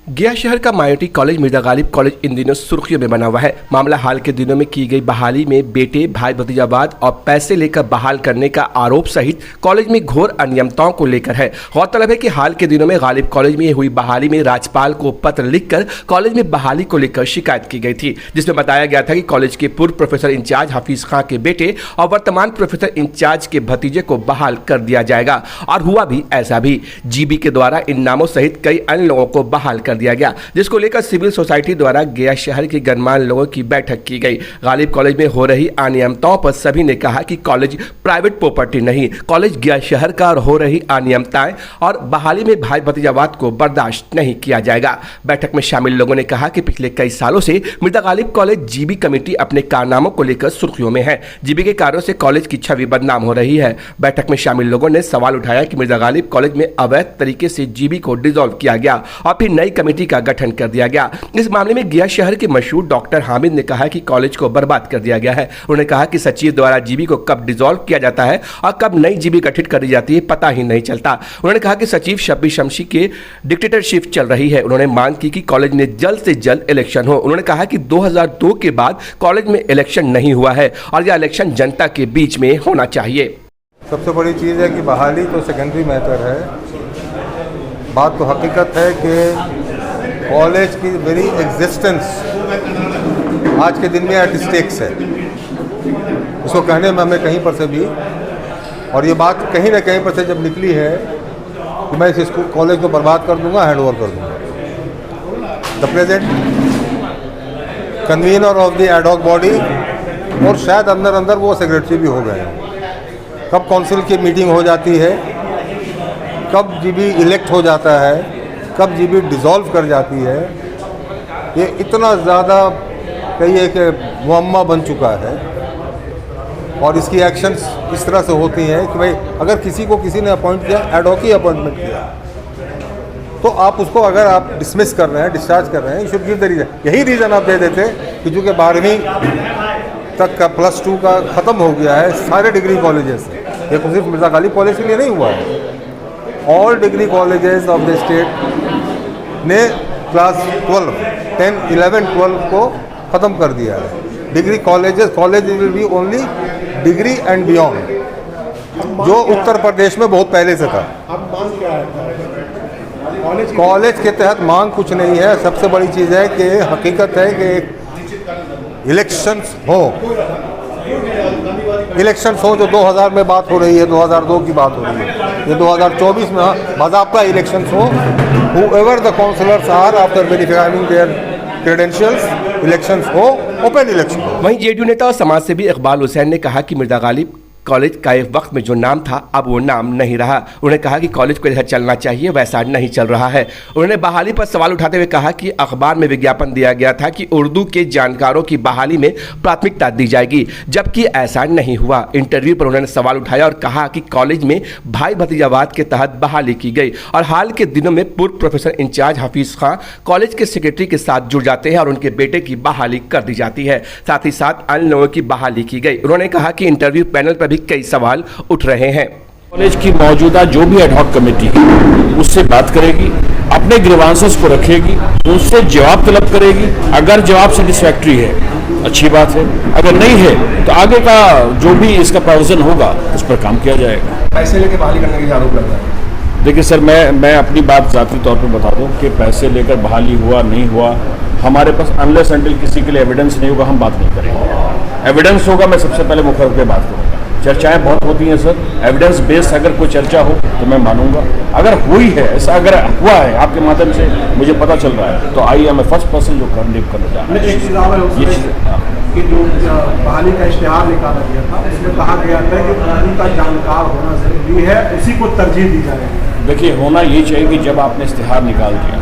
गया शहर का minority college Mirza Ghalib college in दिनों सुर्खियों में बना हुआ है। मामला हाल के दिनों में की गई बहाली में बेटे भाई भतीजावाद और पैसे लेकर बहाल करने का आरोप सहित कॉलेज में घोर अनियमितताओं को लेकर है। गौरतलब है कि हाल के दिनों में गालिब कॉलेज में हुई बहाली में राज्यपाल को पत्र लिखकर कॉलेज में बहाली को लेकर शिकायत की गई थी, जिसमें बताया गया था कि कॉलेज के पूर्व प्रोफेसर इंचार्ज हफीज खां के बेटे और वर्तमान प्रोफेसर इंचार्ज के भतीजे को बहाल कर दिया जाएगा। और हुआ भी ऐसा भी। जीबी के द्वारा इन नामों सहित कई अन्य लोगों को बहाल कर दिया गया, जिसको लेकर सिविल सोसाइटी द्वारा गया शहर के गणमान्य लोगों की बैठक की गई। गालिब कॉलेज में हो रही अनियमितताओं पर सभी ने कहा कि कॉलेज प्राइवेट प्रॉपर्टी नहीं, कॉलेज गया शहर का और हो रही अनियमितताएं और बहाली में भाई भतीजावाद को बर्दाश्त नहीं किया जाएगा। बैठक में शामिल लोगों ने कहा कि पिछले कई सालों से Mirza Ghalib college GB committee अपने कारनामों को लेकर सुर्खियों में है। जीबी के कार्यों से कॉलेज की छवि बदनाम हो रही है। बैठक में शामिल लोगों ने सवाल उठाया कि मिर्जा गालिब कॉलेज में अवैध तरीके से जीबी को डिसॉल्व किया गया और फिर नई कमेटी का गठन कर दिया गया। इस मामले में गया शहर के मशहूर डॉक्टर हामिद ने कहा कि कॉलेज को बर्बाद कर दिया गया है। उन्होंने कहा कि सचिव द्वारा जीबी को कब डिसॉल्व किया जाता है और कब नई जीबी गठित कर दी जाती है पता ही नहीं चलता। उन्होंने कहा कि सचिव शब्बी शमशी के डिक्टेटरशिप चल रही है। उन्होंने मांग की कि कॉलेज में जल्द से जल्द इलेक्शन हो। उन्होंने कहा कि 2002 के बाद कॉलेज में इलेक्शन नहीं हुआ है और यह इलेक्शन जनता के बीच में होना चाहिए। सबसे बड़ी चीज़ है कि बहाली तो सेकेंडरी मैटर है। बात तो हकीकत है कि कॉलेज की वेरी एग्जिस्टेंस आज के दिन में एट स्टेक्स है। इसको कहने में हमें कहीं पर से भी, और ये बात कहीं ना कहीं पर से जब निकली है कि मैं इस स्कूल कॉलेज को बर्बाद कर दूंगा, हैंड ओवर कर दूंगा। The present convener of the ad hoc body और शायद अंदर अंदर वो सेक्रेटरी भी हो गए हैं। कब काउंसिल की मीटिंग हो जाती है, कब जीबी इलेक्ट हो जाता है, कब जीबी डिसॉल्व कर जाती है, ये इतना ज़्यादा कहिए कि मुअम्मा बन चुका है। और इसकी एक्शंस इस तरह से होती हैं कि भाई अगर किसी को किसी ने अपॉइंट किया, एडहॉक ही अपॉइंटमेंट किया, तो आप उसको अगर आप डिसमिस कर रहे हैं, डिस्चार्ज कर रहे हैं, शुड गिव द रीज़न। यही रीज़न आप दे देते कि चूँकि 12वीं तक का +2 का ख़त्म हो गया है सारे डिग्री कॉलेजेस से, ये तो सिर्फ मिर्जा गालिब कॉलेज के लिए नहीं हुआ है। All degree colleges of the state ने क्लास 12, 10, 11, 12 को ख़त्म कर दिया है। Degree college will be only degree and beyond, जो उत्तर प्रदेश में बहुत पहले से था। अब मांग क्या है? कॉलेज के तहत मांग कुछ नहीं है। सबसे बड़ी चीज़ है कि हकीकत है कि इलेक्शंस हो, जो 2000 में बात हो रही है, 2002 की बात हो रही है, ये 2024 में बाज़ाब्ता इलेक्शंस हो। whoever the councillors are after verifying their credentials, elections हो, ओपन इलेक्शन हो। वहीं जेडीयू नेता और समाजसेवी इकबाल हुसैन ने कहा कि मिर्जा गालिब कॉलेज का एक वक्त में जो नाम था अब वो नाम नहीं रहा। उन्होंने कहा कि कॉलेज को जैसा चलना चाहिए वैसा नहीं चल रहा है। उन्होंने बहाली पर सवाल उठाते हुए कहा कि अखबार में विज्ञापन दिया गया था कि उर्दू के जानकारों की बहाली में प्राथमिकता दी जाएगी, जबकि ऐसा नहीं हुआ। इंटरव्यू पर उन्होंने सवाल उठाया और कहा कि कॉलेज में भाई भतीजावाद के तहत बहाली की गई और हाल के दिनों में पूर्व प्रोफेसर इंचार्ज हफीज खां कॉलेज के सेक्रेटरी के साथ जुड़ जाते हैं और उनके बेटे की बहाली कर दी जाती है। साथ ही साथ अन्य लोगों की बहाली की गई। उन्होंने कहा कि इंटरव्यू पैनल पर भी कई सवाल उठ रहे हैं। कॉलेज की मौजूदा जो भी एडहॉक कमेटी है उससे बात करेगी, अपने ग्रीवांसेस को रखेगी, उनसे जवाब तलब करेगी। अगर जवाब सेटिस्फैक्ट्री है अच्छी बात है, अगर नहीं है तो आगे का जो भी इसका प्रोविजन होगा उस पर काम किया जाएगा। पैसे लेकर बहाली करने का आरोप लगता है। देखिए सर, मैं अपनी बात ज़ाती तौर पर बता दूं कि पैसे लेकर बहाली हुआ नहीं हुआ, हमारे पास अनलेस अनटिल किसी के लिए एविडेंस नहीं होगा हम बात नहीं करेंगे। एविडेंस होगा मैं सबसे पहले मुखर होकर बात करूँगा। चर्चाएं बहुत होती हैं सर, एविडेंस बेस्ड अगर कोई चर्चा हो तो मैं मानूंगा। अगर हुई है, ऐसा अगर हुआ है आपके माध्यम से मुझे पता चल रहा है, तो I am a first person जो कंडेम करने जा रहा है। कि जो बहाली का इश्तिहार निकाला गया था उसमें कहा गया था कि बहाली का जानकार होना जरूरी है, उसी को तरजीह दी जाएगी। देखिए, होना ये चाहिए कि जब आपने इश्तिहार निकाल दिया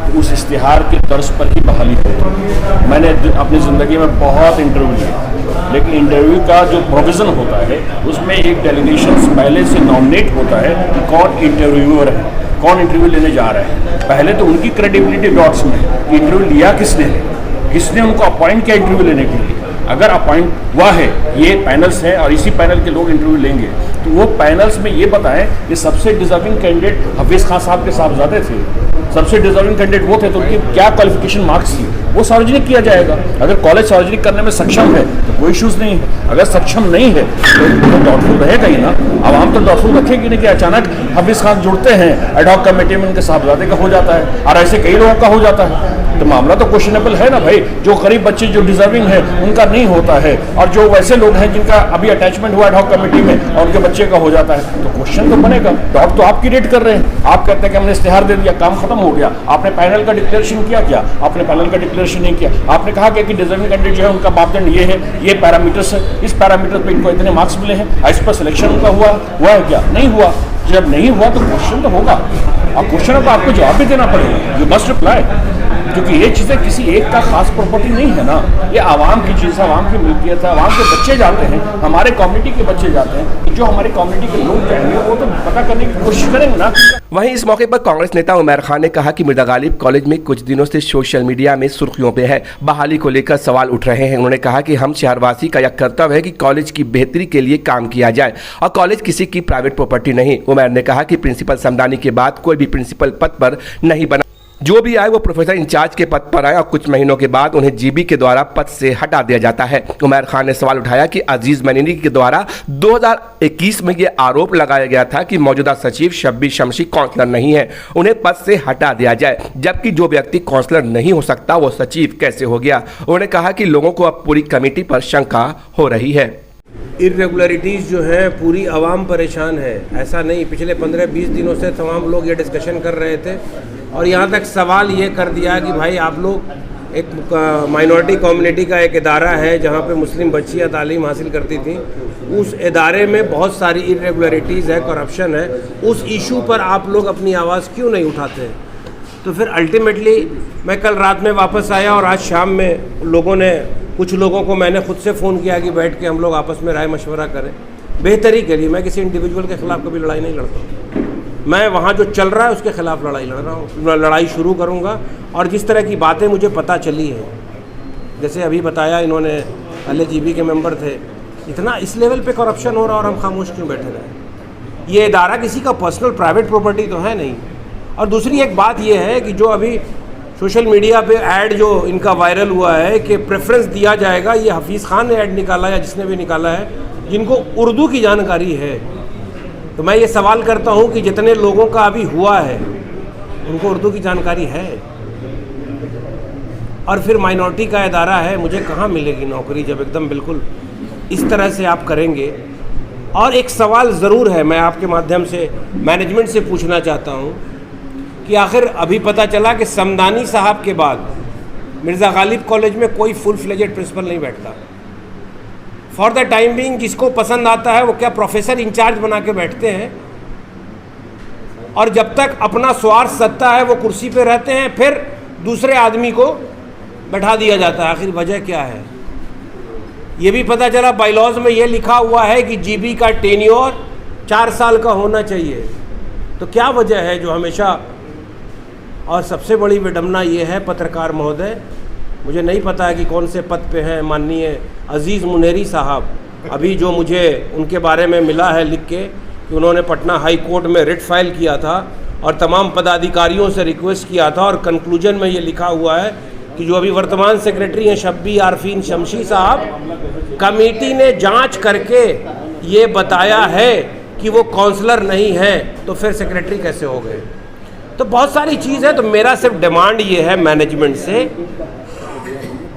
तो उस इश्तिहार के तर्ज पर ही बहाली हो। मैंने अपनी ज़िंदगी में बहुत इंटरव्यू लिया, लेकिन इंटरव्यू का जो प्रोविज़न होता है उसमें एक डेलीगेशन पहले से नॉमिनेट होता है कि कौन इंटरव्यूअर है, कौन इंटरव्यू लेने जा रहे हैं। पहले तो उनकी क्रेडिबिलिटी डॉट्स में इंटरव्यू लिया किसने उनको अपॉइंट किया इंटरव्यू लेने के लिए। अगर अपॉइंट हुआ है, ये पैनल्स हैं और इसी पैनल के लोग इंटरव्यू लेंगे, तो वो पैनल्स में ये बताएं कि सबसे डिजर्विंग कैंडिडेट हफीज़ खां साहब के साहबजादे थे, सबसे डिजर्विंग कैंडिडेट वो थे, तो उनकी क्या क्वालिफिकेशन मार्क्स थी वो सार्वजनिक किया जाएगा। अगर कॉलेज सार्वजनिक करने में सक्षम है तो कोई इश्यूज नहीं है, अगर सक्षम नहीं है तो डाउटफुल रहेगा ही ना। आवाम तो डाउटफुल रखेगी नहीं कि अचानक हफीज खान जुड़ते हैं एडहॉक कमेटी में, उनके साहबजादे का हो जाता है और ऐसे कई लोगों का हो जाता है, तो मामला तो क्वेश्चनेबल है ना भाई। जो गरीब बच्चे जो डिजर्विंग है उनका नहीं होता है, और जो वैसे लोग हैं जिनका अभी अटैचमेंट हुआ एडहॉक कमेटी में और उनके बच्चे का हो जाता है, तो क्वेश्चन तो बनेगा। डाउट तो आप क्रिएट कर रहे हैं, आप कहते हैं कि हमने इश्तिहार दे दिया, काम खत्म हो गया। आपने पैनल का डिक्लेरेशन किया क्या? आपने पैनल का डिक्लेरेशन नहीं किया। आपने कहा कि डिजर्विंग कैंडिडेट जो है उनका मापदंड ये है, ये पैरामीटर्स है, इस पैरामीटर पे इनको इतने मार्क्स मिले हैं, इस पर सिलेक्शन उनका हुआ है क्या? नहीं हुआ। जब नहीं हुआ तो क्वेश्चन तो होगा, अब क्वेश्चन पर आपको जवाब भी देना पड़ेगा, यू मस्ट रिप्लाई, क्योंकि ये चीज़ें किसी एक का खास प्रॉपर्टी नहीं है ना, ये आवाम की चीज़ है, आवाम की मिल्कियत है, आवाम के बच्चे जाते हैं, हमारे कम्युनिटी के बच्चे जाते हैं, जो हमारी कम्युनिटी के लोग जाएंगे वो तो पता करने की कोशिश करेंगे ना। वहीं इस मौके पर कांग्रेस नेता उमर खान ने कहा कि मिर्जा गालिब कॉलेज में कुछ दिनों से सोशल मीडिया में सुर्खियों पे है, बहाली को लेकर सवाल उठ रहे हैं। उन्होंने कहा कि हम शहरवासी का यह कर्तव्य है कि कॉलेज की बेहतरी के लिए काम किया जाए और कॉलेज किसी की प्राइवेट प्रॉपर्टी नहीं। उमर ने कहा कि प्रिंसिपल समदानी के बाद कोई भी प्रिंसिपल पद पर नहीं बना, जो भी आए वो प्रोफेसर इंचार्ज के पद पर आए और कुछ महीनों के बाद उन्हें जीबी के द्वारा पद से हटा दिया जाता है। उमर खान ने सवाल उठाया कि अजीज मनीनी के द्वारा 2021 में ये आरोप लगाया गया था कि मौजूदा सचिव शब्बीर शमशी काउंसलर नहीं है, उन्हें पद से हटा दिया जाए, जबकि जो व्यक्ति काउंसलर नहीं हो सकता वो सचिव कैसे हो गया। उन्होंने कहा कि लोगों को अब पूरी कमेटी पर शंका हो रही है। इरेगुलरिटीज़ जो हैं पूरी आवाम परेशान है, ऐसा नहीं, पिछले 15-20 दिनों से तमाम लोग ये डिस्कशन कर रहे थे और यहाँ तक सवाल ये कर दिया कि भाई आप लोग एक माइनॉरिटी कम्युनिटी का एक इदारा है जहाँ पे मुस्लिम बच्चियाँ तालीम हासिल करती थी, उस इदारे में बहुत सारी इरेगुलरिटीज़ है, करप्शन है, उस इशू पर आप लोग अपनी आवाज़ क्यों नहीं उठाते? तो फिर अल्टीमेटली मैं कल रात में वापस आया और आज शाम में कुछ लोगों को मैंने खुद से फ़ोन किया कि बैठ के हम लोग आपस में राय मशवरा करें बेहतरी के लिए। मैं किसी इंडिविजुअल के ख़िलाफ़ कभी लड़ाई नहीं लड़ता हूँ, मैं वहाँ जो चल रहा है उसके ख़िलाफ़ लड़ाई लड़ रहा हूँ, लड़ाई शुरू करूँगा। और जिस तरह की बातें मुझे पता चली हैं, जैसे अभी बताया इन्होंने, LAGB के मेंबर थे, इतना इस लेवल पे करप्शन हो रहा और हम खामोश क्यों बैठे रहे? ये इदारा किसी का पर्सनल प्राइवेट प्रॉपर्टी तो है नहीं। और दूसरी एक बात ये है कि जो अभी सोशल मीडिया पे ऐड जो इनका वायरल हुआ है कि प्रेफरेंस दिया जाएगा, ये हफीज़ खान ने ऐड निकाला या जिसने भी निकाला है, जिनको उर्दू की जानकारी है। तो मैं ये सवाल करता हूँ कि जितने लोगों का अभी हुआ है उनको उर्दू की जानकारी है, और फिर माइनॉरिटी का इदारा है, मुझे कहाँ मिलेगी नौकरी जब एकदम बिल्कुल इस तरह से आप करेंगे। और एक सवाल ज़रूर है, मैं आपके माध्यम से मैनेजमेंट से पूछना चाहता हूँ कि आखिर अभी पता चला कि समदानी साहब के बाद मिर्ज़ा गालिब कॉलेज में कोई फुल फ्लेजेड प्रिंसिपल नहीं बैठता। फॉर द टाइम बीइंग जिसको पसंद आता है वो क्या प्रोफेसर इंचार्ज बना के बैठते हैं, और जब तक अपना स्वार्थ सत्ता है वो कुर्सी पे रहते हैं, फिर दूसरे आदमी को बैठा दिया जाता है। आखिर वजह क्या है? ये भी पता चला बाइलॉज में ये लिखा हुआ है कि जीबी का टेन्योर 4 साल का होना चाहिए। तो क्या वजह है जो हमेशा, और सबसे बड़ी विडम्बना ये है पत्रकार महोदय, मुझे नहीं पता है कि कौन से पद पे हैं माननीय अजीज़ मुनेरी साहब, अभी जो मुझे उनके बारे में मिला है लिख के कि उन्होंने पटना हाई कोर्ट में रिट फाइल किया था और तमाम पदाधिकारियों से रिक्वेस्ट किया था, और कंक्लूजन में ये लिखा हुआ है कि जो अभी वर्तमान सेक्रेटरी हैं शब्बीर आरफीन शमशी साहब, कमेटी ने जांच करके ये बताया है कि वो काउंसलर नहीं है, तो फिर सेक्रेटरी कैसे हो गए? तो बहुत सारी चीज़ है। तो मेरा सिर्फ डिमांड ये है मैनेजमेंट से,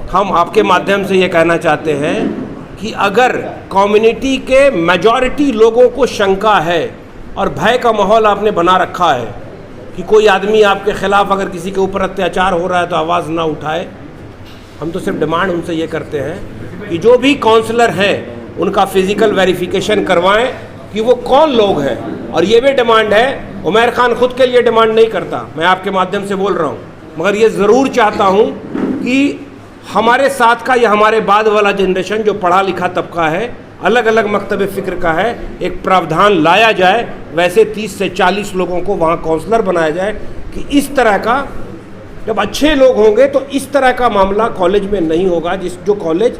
हम आपके माध्यम से ये कहना चाहते हैं कि अगर कम्युनिटी के मेजॉरिटी लोगों को शंका है और भय का माहौल आपने बना रखा है कि कोई आदमी आपके ख़िलाफ़ अगर किसी के ऊपर अत्याचार हो रहा है तो आवाज़ ना उठाए, हम तो सिर्फ डिमांड उनसे ये करते हैं कि जो भी काउंसलर हैं उनका फ़िज़िकल वेरिफिकेशन करवाएं कि वो कौन लोग हैं। और ये भी डिमांड है, उमर खान खुद के लिए डिमांड नहीं करता, मैं आपके माध्यम से बोल रहा हूँ, मगर ये ज़रूर चाहता हूँ कि हमारे साथ का या हमारे बाद वाला जनरेशन जो पढ़ा लिखा तबका है, अलग अलग मकतब फ़िक्र का है, एक प्रावधान लाया जाए, वैसे 30 से 40 लोगों को वहाँ काउंसलर बनाया जाए कि इस तरह का, जब अच्छे लोग होंगे तो इस तरह का मामला कॉलेज में नहीं होगा। जो कॉलेज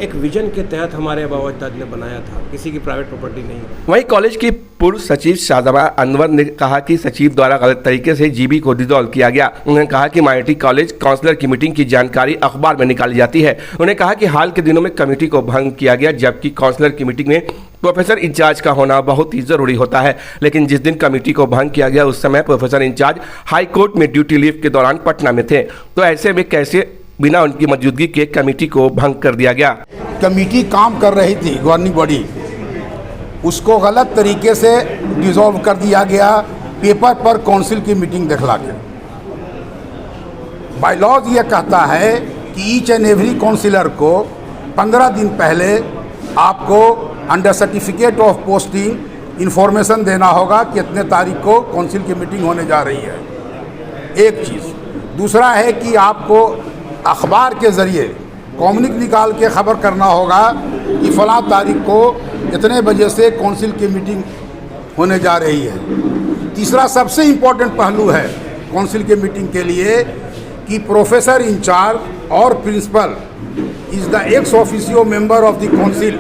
एक विजन के तहत हमारे आबा अजदाद ने बनाया था, किसी की प्राइवेट प्रॉपर्टी नहीं। वहीं कॉलेज की पूर्व सचिव शाहजहां अनवर ने कहा कि सचिव द्वारा गलत तरीके से जीबी को डिसॉल्व किया गया। उन्होंने कहा कि माइनॉरिटी कॉलेज काउंसलर की मीटिंग की जानकारी अखबार में निकाली जाती है। उन्होंने कहा कि हाल के दिनों में कमेटी को भंग किया गया, जबकि काउंसलर की मीटिंग में प्रोफेसर इंचार्ज का होना बहुत ही जरूरी होता है। लेकिन जिस दिन कमेटी को भंग किया गया उस समय प्रोफेसर इंचार्ज हाई कोर्ट में ड्यूटी लीव के दौरान पटना में थे, तो ऐसे में कैसे बिना उनकी मौजूदगी के कमेटी को भंग कर दिया गया। कमेटी काम कर रही थी गवर्निंग बॉडी, उसको गलत तरीके से डिसॉल्व कर दिया गया पेपर पर काउंसिल की मीटिंग दिखला के। बाय लॉज ये कहता है कि ईच एंड एवरी काउंसिलर को 15 दिन पहले आपको under certificate of posting information देना होगा कि इतने तारीख को काउंसिल की मीटिंग होने जा रही है, एक चीज़। दूसरा है कि आपको अखबार के ज़रिए कम्युनिक निकाल के ख़बर करना होगा कि फ़लाँ तारीख को इतने बजे से काउंसिल की मीटिंग होने जा रही है। तीसरा सबसे इम्पोर्टेंट पहलू है काउंसिल के मीटिंग के लिए कि प्रोफेसर इंचार्ज और principal is the ex officio member of the council.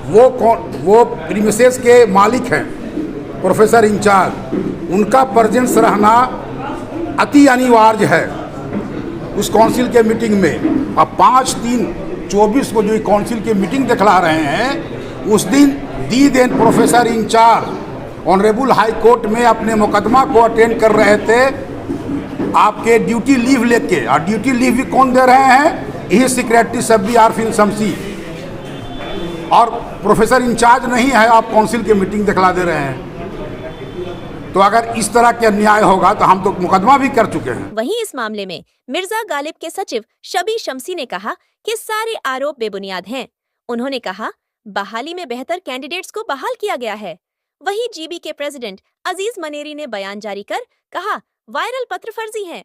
वो प्रीमिसेस के मालिक हैं प्रोफेसर इंचार्ज, उनका प्रेजेंस रहना अति अनिवार्य है उस काउंसिल के मीटिंग में। अब 5/3/24 को जो काउंसिल की मीटिंग दिखला रहे हैं, उस दिन then professor in-charge honourable high court में अपने मुकदमा को अटेंड कर रहे थे, आपके ड्यूटी लीव लेके। और ड्यूटी लीव भी कौन दे रहे हैं? यही सेक्रेटरी सब्बी आरफिन शमसी, और प्रोफेसर इंचार्ज नहीं है, आप काउंसिल की मीटिंग दिखला दे रहे हैं। तो अगर इस तरह के अन्याय होगा तो हम तो मुकदमा भी कर चुके हैं। वहीं इस मामले में मिर्जा गालिब के सचिव शबी शमसी ने कहा कि सारे आरोप बेबुनियाद हैं। उन्होंने कहा बहाली में बेहतर कैंडिडेट्स को बहाल किया गया है। वहीं जीबी के प्रेसिडेंट अजीज मनेरी ने बयान जारी कर कहा वायरल पत्र फर्जी हैं।